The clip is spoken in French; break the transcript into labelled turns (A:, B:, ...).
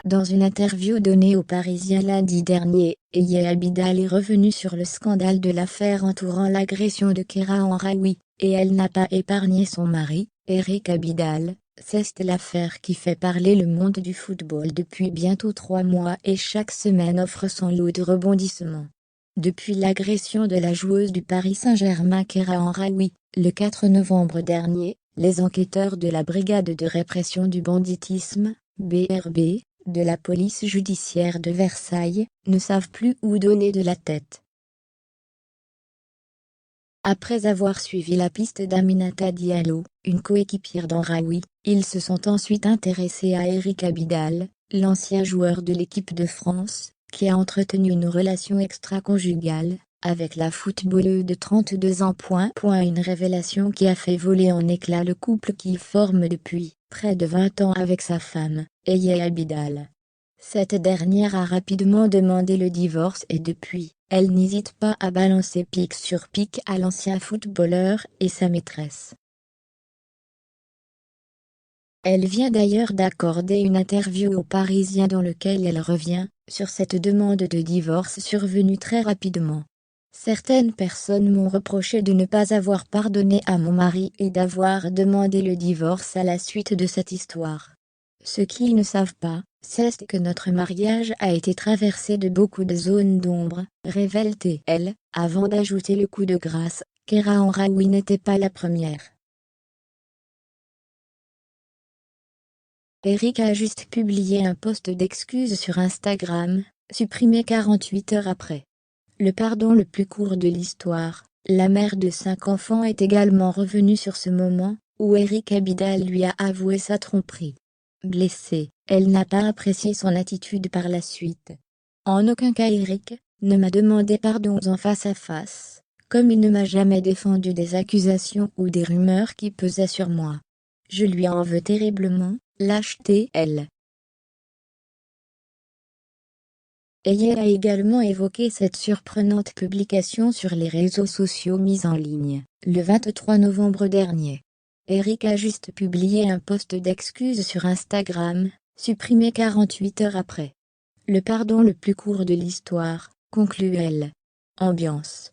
A: Dans une interview donnée aux Parisiens lundi dernier, Eye Abidal est revenue sur le scandale de l'affaire entourant l'agression de Kera Henraoui, et elle n'a pas épargné son mari, Eric Abidal. C'est l'affaire qui fait parler le monde du football depuis bientôt 3 mois et chaque semaine offre son lot de rebondissements. Depuis l'agression de la joueuse du Paris Saint-Germain Kera Henraoui, le 4 novembre dernier, les enquêteurs de la Brigade de répression du banditisme, BRB, de la police judiciaire de Versailles, ne savent plus où donner de la tête. Après avoir suivi la piste d'Aminata Diallo, une coéquipière d'Henraoui, ils se sont ensuite intéressés à Eric Abidal, l'ancien joueur de l'équipe de France, qui a entretenu une relation extra-conjugale avec la footballeuse de 32 ans. Une révélation qui a fait voler en éclats le couple qu'il forme depuis près de 20 ans avec sa femme, Eye Abidal. Cette dernière a rapidement demandé le divorce et depuis, elle n'hésite pas à balancer pic sur pic à l'ancien footballeur et sa maîtresse. Elle vient d'ailleurs d'accorder une interview aux Parisiens dans laquelle elle revient sur cette demande de divorce survenue très rapidement. Certaines personnes m'ont reproché de ne pas avoir pardonné à mon mari et d'avoir demandé le divorce à la suite de cette histoire. Ce qu'ils ne savent pas, c'est que notre mariage a été traversé de beaucoup de zones d'ombre, révèle-t-elle, avant d'ajouter le coup de grâce, Kera Henraoui n'était pas la première. Eric a juste publié un post d'excuses sur Instagram, supprimé 48 heures après. Le pardon le plus court de l'histoire, la mère de 5 enfants est également revenue sur ce moment, où Eric Abidal lui a avoué sa tromperie. Blessée, elle n'a pas apprécié son attitude par la suite. En aucun cas Eric ne m'a demandé pardon en face à face, comme il ne m'a jamais défendu des accusations ou des rumeurs qui pesaient sur moi. Je lui en veux terriblement, lâcheté-elle. Eye a également évoqué cette surprenante publication sur les réseaux sociaux mise en ligne, le 23 novembre dernier. Eric a juste publié un post d'excuses sur Instagram, supprimé 48 heures après. Le pardon le plus court de l'histoire, conclut-elle. Ambiance.